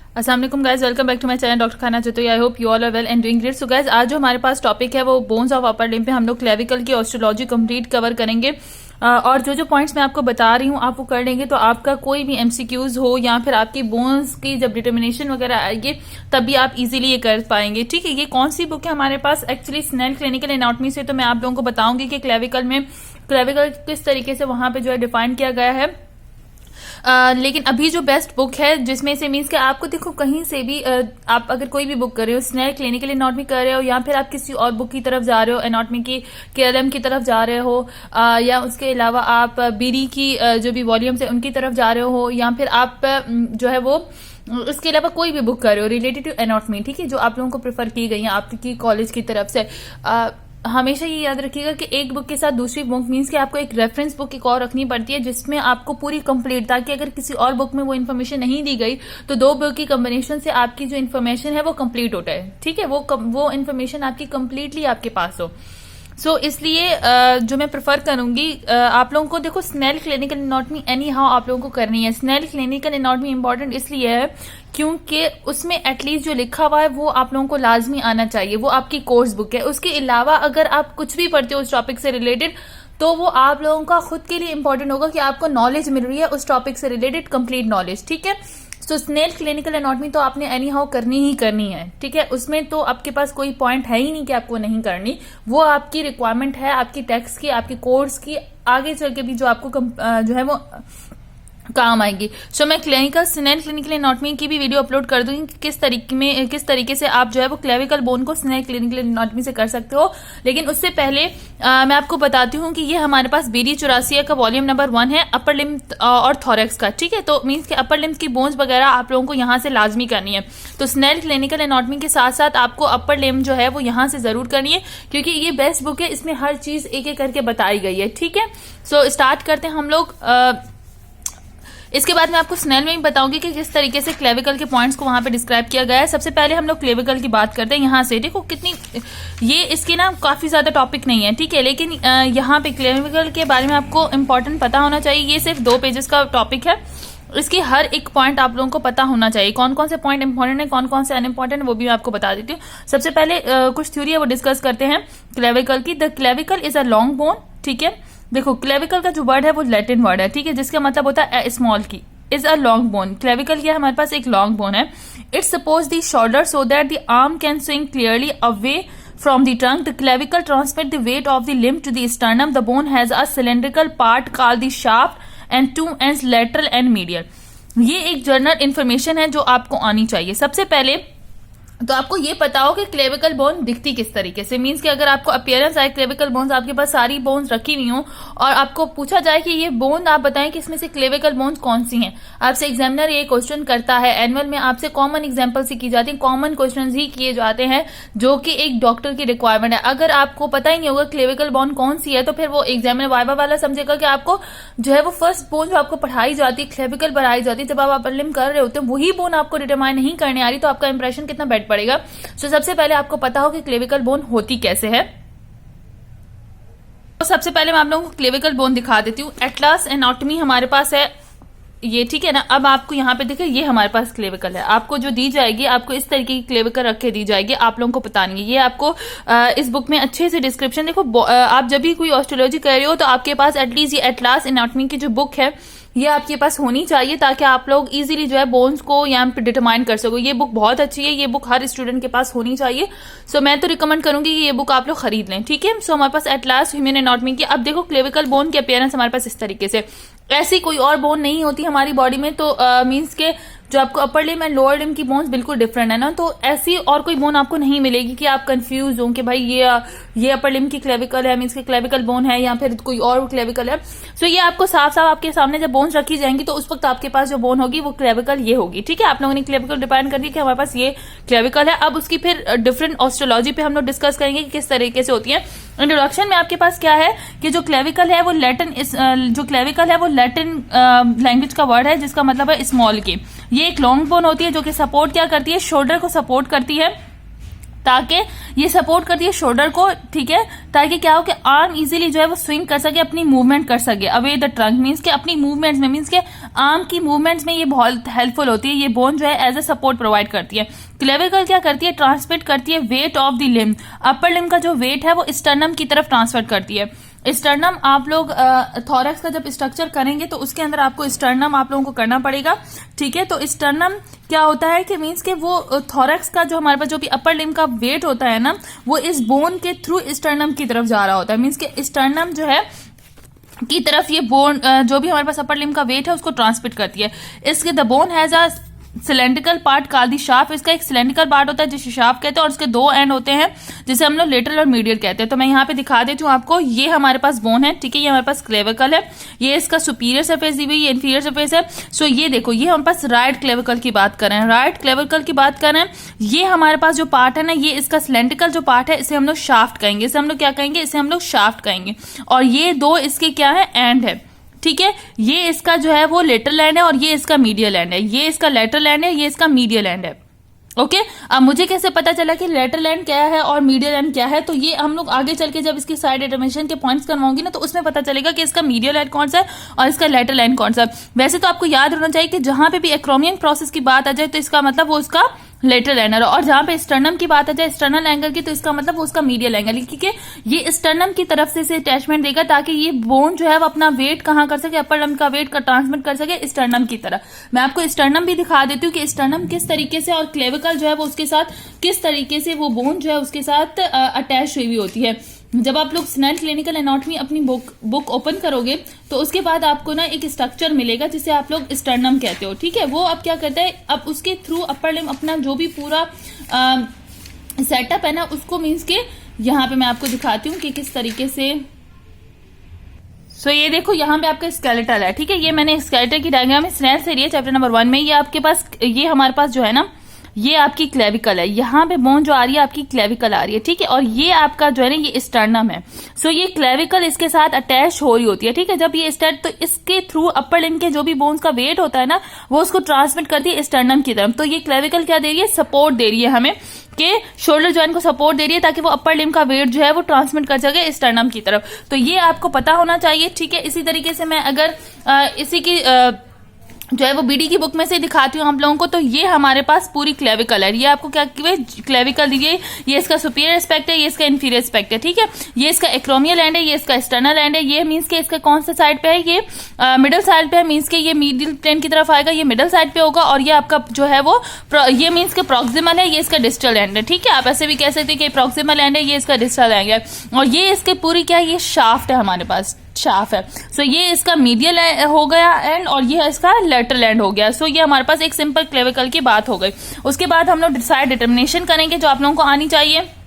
अस्सलाम वालेकुम guys, welcome back to my channel doctor Khana Jatoi. I hope you all are well and doing great. So guys, आज जो हमारे पास topic है वो बोन्स ऑफ अपर लिम्ब पे हम लोग क्लेविकल की ऑस्ट्रोलॉजी कंप्लीट कवर करेंगे। और जो जो पॉइंट्स मैं आपको बता रही हूँ आप वो कर लेंगे तो आपका कोई भी एमसीक्यूज हो या फिर आपकी बोन्स की जब डिटर्मिनेशन वगैरह आएगी तब भी आप इजीली ये कर पाएंगे। ठीक है, ये कौन सी बुक है हमारे पास? एक्चुअली स्नेल क्लिनिकल एनाटॉमी से तो मैं आप लोगों को बताऊंगी कि क्लेविकल किस तरीके से वहां पे जो है डिफाइन किया गया है। लेकिन अभी जो बेस्ट बुक है जिसमें से मीन्स कि आपको देखो कहीं से भी आप अगर कोई भी बुक कर रहे हो, स्नेल क्लिनिकल एनाटॉमी कर रहे हो या फिर आप किसी और बुक की तरफ जा रहे हो, एनाटॉमी की केएलएम की तरफ जा रहे हो, या उसके अलावा आप बीडी की जो भी वॉल्यूम्स है उनकी तरफ जा रहे हो, या फिर आप जो है वो इसके अलावा कोई भी बुक कर रहे हो रिलेटेड टू एनाटॉमी, ठीक है, जो आप लोगों को प्रेफर की गई है आपकी कॉलेज की तरफ से, हमेशा ये याद रखिएगा कि एक बुक के साथ दूसरी बुक मीन्स कि आपको एक रेफरेंस बुक एक और रखनी पड़ती है जिसमें आपको पूरी कंप्लीट, ताकि अगर किसी और बुक में वो इन्फॉर्मेशन नहीं दी गई तो दो बुक की कॉम्बिनेशन से आपकी जो इन्फॉर्मेशन है वो कंप्लीट होता है। ठीक है, वो इन्फॉर्मेशन आपकी कंप्लीटली आपके पास हो। सो इसलिए जो मैं प्रेफर करूंगी आप लोगों को, देखो snail clinical anatomy any how आप लोगों को करनी है। स्नेल क्लिनिकल एनाटॉमी इंपॉर्टेंट इसलिए है क्योंकि उसमें एटलीस्ट जो लिखा हुआ है वो आप लोगों को लाजमी आना चाहिए, वो आपकी कोर्स बुक है। उसके अलावा अगर आप कुछ भी पढ़ते हो उस टॉपिक से रिलेटेड तो वो आप लोगों का खुद के लिए इंपॉर्टेंट होगा कि आपको नॉलेज मिल रही है उस टॉपिक से रिलेटेड, कंप्लीट नॉलेज। ठीक है, तो स्नेल क्लिनिकल एनाटॉमी तो आपने एनी हाउ करनी ही करनी है। ठीक है, उसमें तो आपके पास कोई पॉइंट है ही नहीं कि आपको नहीं करनी, वो आपकी रिक्वायरमेंट है आपकी टेक्स्ट की, आपकी कोर्स की, आगे चल के भी जो आपको जो है वो काम आएगी। सो मैं स्नेल क्लिनिकल एनाटॉमी की भी वीडियो अपलोड कर दूंगी कि किस तरीके से आप जो है वो क्लेविकल बोन को स्नेल क्लिनिकल एनाटॉमी से कर सकते हो। लेकिन उससे पहले मैं आपको बताती हूँ कि ये हमारे पास बीडी 84 का वॉल्यूम नंबर 1 है, अपर लिम्ब और थोरेक्स का। ठीक है, तो मीन्स के अपर लिम्ब की बोन्स वगैरह आप लोगों को यहाँ से लाजमी करनी है। तो स्नेल क्लिनिकल एनाटॉमी के साथ साथ आपको अपर लिम्ब जो है वो यहाँ से जरूर करनी है क्योंकि ये बेस्ट बुक है, इसमें हर चीज एक एक करके बताई गई है। ठीक है, सो स्टार्ट करते हैं हम लोग। इसके बाद मैं आपको स्नेल में ही बताऊंगी कि किस तरीके से क्लेविकल के पॉइंट्स को वहां पे डिस्क्राइब किया गया है। सबसे पहले हम लोग क्लेविकल की बात करते हैं। यहाँ से देखो कितनी ये इसके ना काफी ज्यादा टॉपिक नहीं है, ठीक है, लेकिन यहाँ पे क्लेविकल के बारे में आपको इंपॉर्टेंट पता होना चाहिए। ये सिर्फ 2 पेजेस का टॉपिक है, इसकी हर एक पॉइंट आप लोगों को पता होना चाहिए। कौन कौन से पॉइंट इंपॉर्टेंट है, कौन कौन से अनइम्पॉर्टेंट है, वो भी मैं आपको बता देती हूँ। सबसे पहले कुछ थ्योरी है वो डिस्कस करते हैं क्लेविकल की। The clavicle is a long bone. ठीक है, देखो क्लेविकल का जो वर्ड है वो लैटिन वर्ड है, ठीक है, जिसका मतलब होता है स्मॉल की is a long bone. Clavicle क्या है हमारे पास? एक लॉन्ग बोन है। It's suppose the shoulder so that the arm can swing clearly away from the trunk. The clavicle transmit the weight of the limb to the sternum. The bone has a cylindrical part called the shaft and 2 ends, lateral and medial. ये एक general information है जो आपको आनी चाहिए। सबसे पहले तो आपको ये पता हो कि क्लेविकल बोन दिखती किस तरीके से, मींस कि अगर आपको अपीयरेंस आए क्लेविकल बोन्स आपके पास सारी बोन्स रखी हुई हो और आपको पूछा जाए कि ये बोन आप बताएं कि इसमें से क्लेविकल बोन्स कौन सी हैं, आपसे एग्जामिनर ये क्वेश्चन करता है। एनुअल में आपसे कॉमन एग्जांपल से की जाती है, कॉमन क्वेश्चंस ही किए जाते हैं जो कि एक डॉक्टर की रिक्वायरमेंट है। अगर आपको पता ही नहीं होगा क्लेविकल बोन कौन सी है तो फिर वो एग्जामिनर वाइवा वाला समझेगा कि आपको जो है वो फर्स्ट बोन जो आपको पढ़ाई जाती है क्लेविकल पढ़ाई जाती है, जब आप अपर लिम्ब कर रहे होते हैं वही बोन आपको डिटरमाइन नहीं करने आ रही तो आपका इंप्रेशन कितना बैड पड़ेगा। तो सबसे पहले आपको पता हो कि क्लेविकल बोन होती कैसे है। तो सबसे पहले मैं आप लोगों को क्लेविकल बोन दिखा देती हूँ। एटलस एनाटॉमी हमारे पास है ये, ठीक है ना। अब आपको यहाँ पे देखिए ये हमारे पास क्लेविकल है, आपको जो दी जाएगी आपको इस तरीके की क्लेविकल रख के दी जाएगी, आप लोगों को पता नहीं है। ये आपको इस बुक में अच्छे से डिस्क्रिप्शन, देखो आप जब भी कोई ऑस्ट्रोलॉजी कर रहे हो तो आपके पास एटलीस्ट ये एटलास एनाटॉमी की जो बुक है ये आपके पास होनी चाहिए ताकि आप लोग इजीली जो है बोन्स को यहाँ पे डिटरमाइन कर सको। ये बुक बहुत अच्छी है, ये बुक हर स्टूडेंट के पास होनी चाहिए। सो मैं तो रिकमेंड करूंगी कि ये बुक आप लोग खरीद लें। ठीक है, सो हमारे पास एटलास ह्यूमन एनाटॉमी की। अब देखो क्लेविकल बोन की अपीयरेंस हमारे पास इस तरीके से, ऐसी कोई और बोन नहीं होती हमारी बॉडी में, तो मीन्स के जो आपको upper limb and lower limb की बोन्स बिल्कुल डिफरेंट है ना, तो ऐसी और कोई बोन आपको नहीं मिलेगी कि आप कंफ्यूज हो कि भाई ये अपर लिम्ब की क्लेविकल है, मीन्स की क्लेविकल बोन है या फिर कोई और क्लेविकल है। सो ये आपको साफ साफ आपके सामने जब बोन्स रखी जाएंगी तो उस वक्त आपके पास जो बोन होगी वो क्लेविकल ये होगी। ठीक है, आप लोगों ने क्लेविकल डिफाइन कर दी कि हमारे पास ये क्लेविकल है। अब उसकी फिर डिफरेंट ऑस्ट्रोलॉजी पे हम लोग डिस्कस करेंगे कि किस तरीके से होती है। इंट्रोडक्शन में आपके पास क्या है कि जो क्लेविकल है वो लैटिन लैंग्वेज का वर्ड है जिसका मतलब है स्मॉल की। ये एक लॉन्ग बोन होती है जो कि सपोर्ट क्या करती है, शोल्डर को सपोर्ट करती है ताकि ये सपोर्ट करती है शोल्डर को, ठीक है, ताकि क्या हो कि आर्म इजीली जो है वो स्विंग कर सके, अपनी मूवमेंट कर सके अवे द ट्रंक, मीन्स के अपनी मूवमेंट्स में, मीन्स के आर्म की मूवमेंट्स में ये बहुत हेल्पफुल होती है। ये बोन जो है एज ए सपोर्ट प्रोवाइड करती है। क्लेविकल क्या करती है, ट्रांसमिट करती है weight of the limb, upper limb का जो वेट है वो स्टर्नम की तरफ ट्रांसफर करती है। स्टर्नम आप लोग थोरैक्स का जब स्ट्रक्चर करेंगे तो उसके अंदर आपको स्टर्नम आप लोगों को करना पड़ेगा, ठीक है। तो स्टर्नम क्या होता है कि मीन्स के वो थोरैक्स का जो हमारे पास जो भी अपर लिम्ब का वेट होता है ना, वो इस बोन के थ्रू स्टर्नम की तरफ जा रहा होता है, मीन्स के स्टर्नम जो है की तरफ ये बोन जो भी हमारे पास अपर लिम्ब का वेट है उसको ट्रांसमिट करती है। इसके the bone has a cylindrical part called the shaft, इसका एक सिलेंड्रिकल पार्ट होता है जिसे शाफ्ट कहते हैं, और उसके दो एंड होते हैं जिसे हम लोग लेटरल और मीडियल कहते हैं। तो मैं यहाँ पे दिखा देती हूँ आपको, ये हमारे पास बोन है, ठीक है, ये हमारे पास क्लेविकल है, ये इसका सुपीरियर सरफेस दी हुई, ये इंफीरियर सरफेस है। सो ये देखो, ये हमारे पास राइट क्लेविकल की बात कर रहे हैं, राइट क्लेविकल की बात कर रहे हैं। ये हमारे पास जो पार्ट है ना, ये इसका सिलेंड्रिकल जो पार्ट है इसे हम लोग शाफ्ट कहेंगे, इसे हम लोग क्या कहेंगे, इसे हम लोग शाफ्ट कहेंगे। और ये दो इसके क्या है, एंड है, ठीक है। ये इसका जो है वो लेटरल एंड है और ये इसका मीडियल एंड है, ये इसका लेटरल एंड है, ये इसका मीडियल एंड है, ओके। अब मुझे कैसे पता चला कि लेटरल एंड क्या है और मीडियल एंड क्या है, तो ये हम लोग आगे चल के जब इसकी साइड डिटर्मिनेशन के पॉइंट्स करवाऊंगी ना, तो उसमें पता चलेगा कि इसका मीडियल एंड कौन सा है और इसका लेटरल एंड कौन सा है। वैसे तो आपको याद रहना चाहिए कि जहां पे भी एक्रोमियन प्रोसेस की बात आ जाए तो इसका मतलब वो उसका लेटरल एंगल, और जहां पे स्टर्नम की बात आ जाए स्टर्नल एंगल की, तो इसका मतलब वो उसका मीडियल एंगल, क्योंकि ये स्टर्नम की तरफ से अटैचमेंट देगा ताकि ये बोन जो है वो अपना वेट कहाँ कर सके, अपर लिम्ब का वेट का ट्रांसमिट कर सके स्टर्नम की तरफ। मैं आपको स्टर्नम भी दिखा देती हूँ कि स्टर्नम किस तरीके से और क्लेविकल जो है वो उसके साथ किस तरीके से वो बोन जो है उसके साथ अटैच हुई होती है। जब आप लोग स्नेल क्लिनिकल एनाटॉमी अपनी बुक ओपन करोगे तो उसके बाद आपको ना एक स्ट्रक्चर मिलेगा जिसे आप लोग स्टर्नम कहते हो, ठीक है। वो अब क्या करता है, अब उसके थ्रू अपर लिम्ब अपना जो भी पूरा सेटअप है ना उसको, मीन्स के यहाँ पे मैं आपको दिखाती हूँ कि किस तरीके से। सो ये देखो, यहाँ पे आपका स्केलेटल है, ठीक है। ये मैंने स्केलेटल की डायग्राम में स्नेल से लिया चैप्टर नंबर 1 में। ये आपके पास, ये हमारे पास जो है ना, ये आपकी क्लेविकल है, यहाँ पे बोन जो आ रही है आपकी क्लेविकल आ रही है, ठीक है। और ये आपका जो है ना ये स्टर्नम है। सो ये क्लेविकल इसके साथ अटैच हो रही होती है, ठीक है। जब ये स्टर्न, तो इसके थ्रू अपर लिम्ब के जो भी बोन्स का वेट होता है ना वो उसको ट्रांसमिट करती है स्टर्नम की तरफ। तो ये क्लेविकल क्या दे रही है, सपोर्ट दे रही है हमें, कि शोल्डर जॉइंट को सपोर्ट दे रही है ताकि वो अपर लिम्ब का वेट जो है वो ट्रांसमिट कर सके स्टर्नम की तरफ। तो ये आपको पता होना चाहिए, ठीक है। इसी तरीके से मैं अगर इसी की जो है वो बीडी की बुक में से दिखाती हूँ आप लोगों को, तो ये हमारे पास पूरी क्लेविकल है। ये आपको क्या क्लेविकल दीजिए, ये इसका सुपीरियर एस्पेक्ट है, ये इसका इंफीरियर एस्पेक्ट है, ठीक है। ये इसका एक्रोमियल एंड है, ये इसका एक्सटर्नल एंड है। ये मीन्स के इसका कौन सा साइड पे है, ये मिडिल साइड पे है, मीन्स के ये मिडिल प्लेन की तरफ आएगा, ये मिडिल साइड पे होगा। और ये आपका जो है वो ये मीन्स के प्रॉक्सिमल है, ये इसका डिस्टल एंड है, ठीक है। आप ऐसे भी कह सकते हैं कि प्रॉक्सिमल एंड है, ये इसका डिस्टल एंड है। और ये इसके पूरी क्या है, ये शाफ्ट है, हमारे पास शाफ्ट है। सो ये इसका मीडियल हो गया एंड, और ये इसका लेटरल एंड हो गया। सो ये हमारे पास एक सिंपल क्लेविकल की बात हो गई। उसके बाद हम लोग साइड डिटर्मिनेशन करेंगे जो आप लोगों को आनी चाहिए।